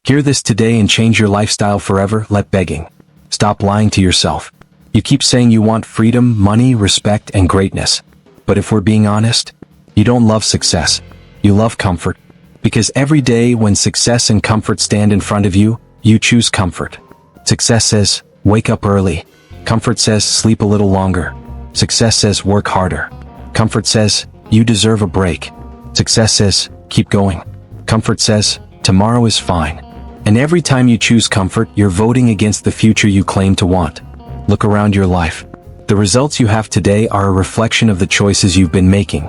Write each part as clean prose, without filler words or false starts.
Hear this today and change your lifestyle forever. Let begging. Stop lying to yourself. You keep saying you want freedom, money, respect, and greatness. But if we're being honest, you don't love success. You love comfort. Because every day when success and comfort stand in front of you, you choose comfort. Success says, wake up early. Comfort says, sleep a little longer. Success says, work harder. Comfort says, you deserve a break. Success says, keep going. Comfort says, tomorrow is fine. And every time you choose comfort, you're voting against the future you claim to want. Look around your life. The results you have today are a reflection of the choices you've been making.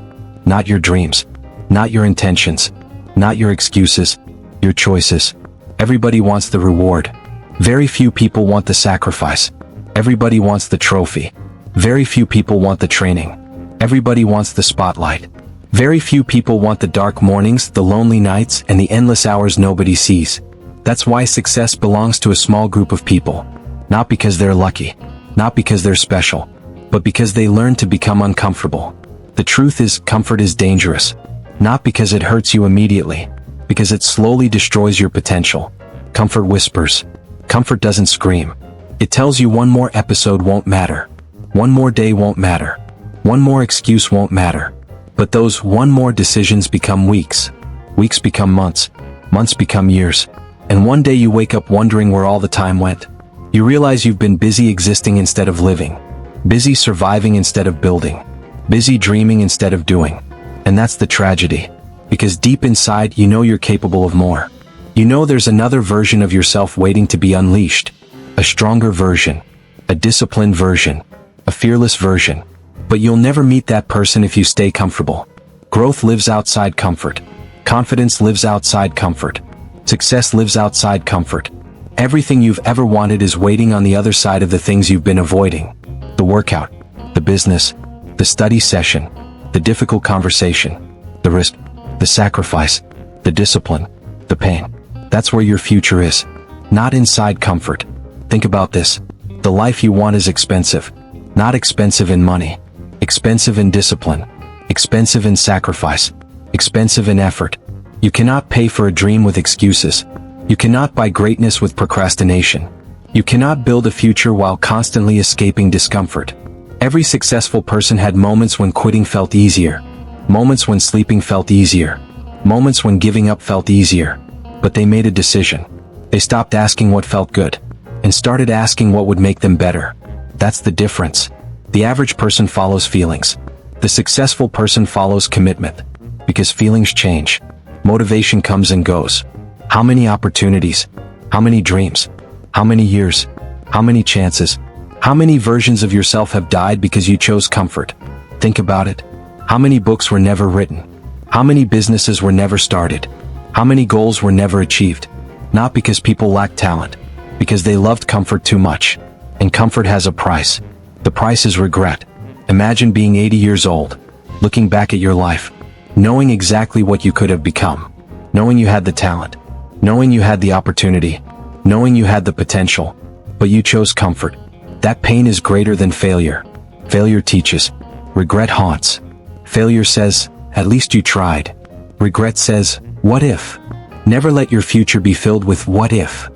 Not your dreams. Not your intentions. Not your excuses. Your choices. Everybody wants the reward. Very few people want the sacrifice. Everybody wants the trophy. Very few people want the training. Everybody wants the spotlight. Very few people want the dark mornings, the lonely nights, and the endless hours nobody sees. That's why success belongs to a small group of people. Not because they're lucky. Not because they're special. But because they learn to become uncomfortable. The truth is, comfort is dangerous. Not because it hurts you immediately. Because it slowly destroys your potential. Comfort whispers. Comfort doesn't scream. It tells you one more episode won't matter. One more day won't matter. One more excuse won't matter. But those one more decisions become weeks. Weeks become months. Months become years. And one day you wake up wondering where all the time went. You realize you've been busy existing instead of living. Busy surviving instead of building. Busy dreaming instead of doing. And that's the tragedy. Because deep inside you know you're capable of more. You know there's another version of yourself waiting to be unleashed. A stronger version. A disciplined version. A fearless version. But you'll never meet that person if you stay comfortable. Growth lives outside comfort. Confidence lives outside comfort. Success lives outside comfort. Everything you've ever wanted is waiting on the other side of the things you've been avoiding. The workout, the business, the study session, the difficult conversation, the risk, the sacrifice, the discipline, the pain. That's where your future is. Not inside comfort. Think about this. The life you want is expensive. Not expensive in money. Expensive in discipline. Expensive in sacrifice. Expensive in effort. You cannot pay for a dream with excuses. You cannot buy greatness with procrastination. You cannot build a future while constantly escaping discomfort. Every successful person had moments when quitting felt easier. Moments when sleeping felt easier. Moments when giving up felt easier. But they made a decision. They stopped asking what felt good and started asking what would make them better. That's the difference. The average person follows feelings. The successful person follows commitment. Because feelings change. Motivation comes and goes. How many opportunities? How many dreams? How many years? How many chances? How many versions of yourself have died because you chose comfort? Think about it. How many books were never written? How many businesses were never started? How many goals were never achieved? Not because people lacked talent. Because they loved comfort too much. And comfort has a price. The price is regret. Imagine being 80 years old, looking back at your life, knowing exactly what you could have become, knowing you had the talent, knowing you had the opportunity, knowing you had the potential, but you chose comfort. That pain is greater than failure. Failure teaches. Regret haunts. Failure says, at least you tried. Regret says, what if? Never let your future be filled with what if.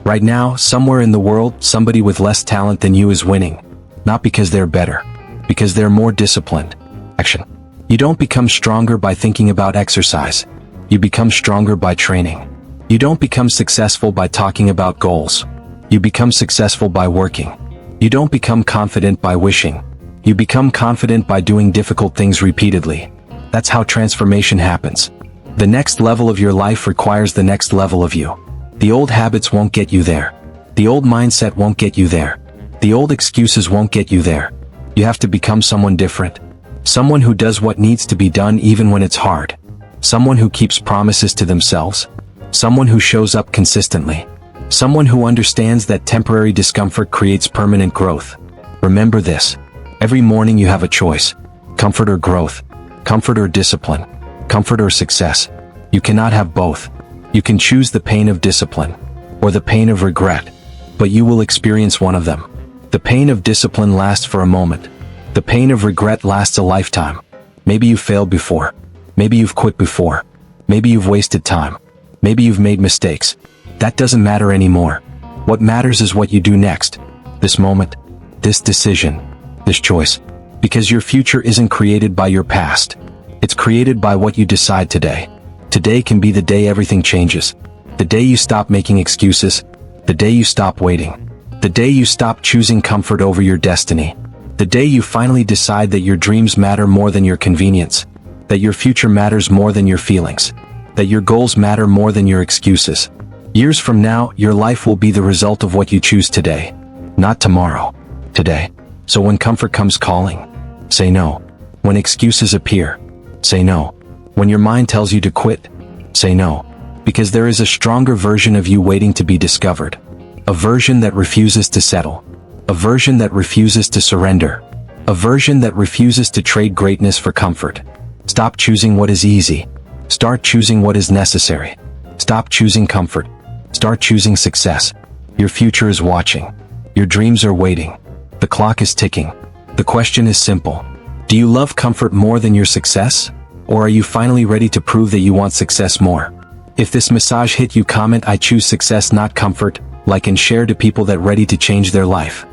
Right now, somewhere in the world, somebody with less talent than you is winning. Not because they're better. Because they're more disciplined. Action. You don't become stronger by thinking about exercise. You become stronger by training. You don't become successful by talking about goals. You become successful by working. You don't become confident by wishing. You become confident by doing difficult things repeatedly. That's how transformation happens. The next level of your life requires the next level of you. The old habits won't get you there. The old mindset won't get you there. The old excuses won't get you there. You have to become someone different. Someone who does what needs to be done even when it's hard. Someone who keeps promises to themselves. Someone who shows up consistently. Someone who understands that temporary discomfort creates permanent growth. Remember this. Every morning you have a choice. Comfort or growth. Comfort or discipline. Comfort or success. You cannot have both. You can choose the pain of discipline. Or the pain of regret. But you will experience one of them. The pain of discipline lasts for a moment. The pain of regret lasts a lifetime. Maybe you've failed before. Maybe you've quit before. Maybe you've wasted time. Maybe you've made mistakes. That doesn't matter anymore. What matters is what you do next. This moment, this decision, this choice. Because your future isn't created by your past. It's created by what you decide today. Today can be the day everything changes. The day you stop making excuses. The day you stop waiting. The day you stop choosing comfort over your destiny. The day you finally decide that your dreams matter more than your convenience. That your future matters more than your feelings. That your goals matter more than your excuses. Years from now, your life will be the result of what you choose today. Not tomorrow. Today. So when comfort comes calling, say no. When excuses appear, say no. When your mind tells you to quit, say no. Because there is a stronger version of you waiting to be discovered. A version that refuses to settle. A version that refuses to surrender. A version that refuses to trade greatness for comfort. Stop choosing what is easy. Start choosing what is necessary. Stop choosing comfort. Start choosing success. Your future is watching. Your dreams are waiting. The clock is ticking. The question is simple. Do you love comfort more than your success? Or are you finally ready to prove that you want success more? If this message hit you, comment "I choose success, not comfort," like and share to people that ready to change their life.